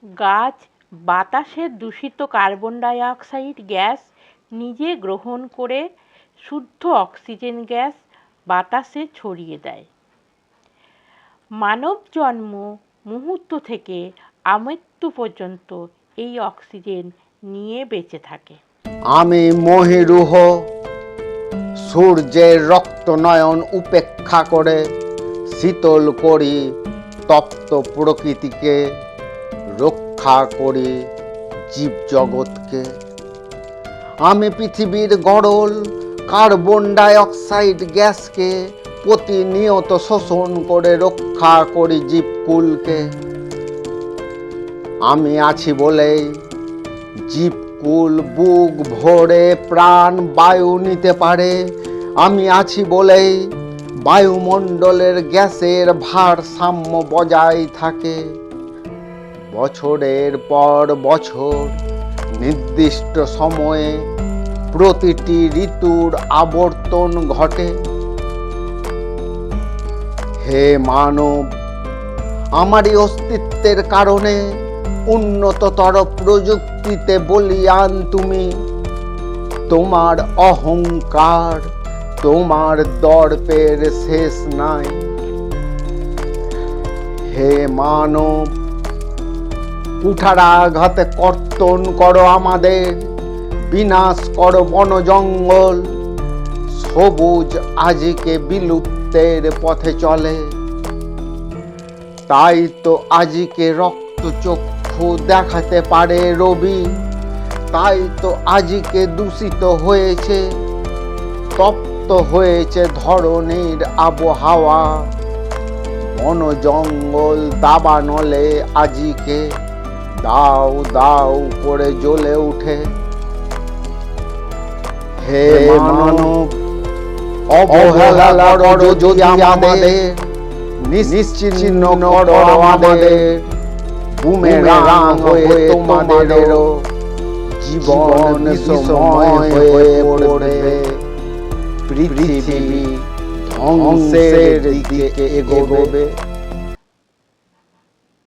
গাছ বাতাসের দূষিত কার্বন ডাই অক্সাইড গ্যাস নিজে গ্রহণ করে শুদ্ধ অক্সিজেন গ্যাস বাতাসে ছড়িয়ে দেয়। মানব জন্ম মুহূর্ত থেকে আমৃত্যু পর্যন্ত এই অক্সিজেন নিয়ে বেঁচে থাকে। আমি মহিরুহ সূর্যের রক্তনয়ন উপেক্ষা করে শীতল করি তপ্ত প্রকৃতিকে, রক্ষা করি জীবজগৎকে। আমি পৃথিবীর গরল কার্বন ডাই অক্সাইড গ্যাসকে প্রতিনিয়ত শোষণ করে রক্ষা করি জীবকুলকে। আমি আছি বলেই জীবকুল বুক ভরে প্রাণ বায়ু নিতে পারে। আমি আছি বলেই বায়ুমণ্ডলের গ্যাসের ভারসাম্য বজায় থাকে। বছরের পর বছর নির্দিষ্ট সময়ে প্রতিটি ঋতুর আবর্তন ঘটে। হে মানব, আমারই অস্তিত্বের কারণে উন্নততর প্রযুক্তিতে বলীয়ান তুমি। তোমার অহংকার, তোমার দর্পের শেষ নাই। হে মানব, কুঠারাঘাতে কর্তন করো আমাদের, বিনাশ করো বন জঙ্গল। সবুজ আজিকে বিলুপ্তের পথে চলে। তাই তো আজিকে রক্তচক্ষু দেখাতে পারে রবি। তাই তো আজিকে দূষিত হয়েছে, তপ্ত হয়েছে ধরণীর আবহাওয়া। বন জঙ্গল দাবানলে আজিকে দাউ দাউ করে জ্বলে উঠে। হে মানব, অবহেলা করো যদি আমাদের, নিশ্চিহ্ন করো আমাদের। বুমেরাং হয়ে তোমাদেরও জীবন বিষময় হয়ে পড়বে। পৃথিবী ধ্বংসের দিকে এগোবে।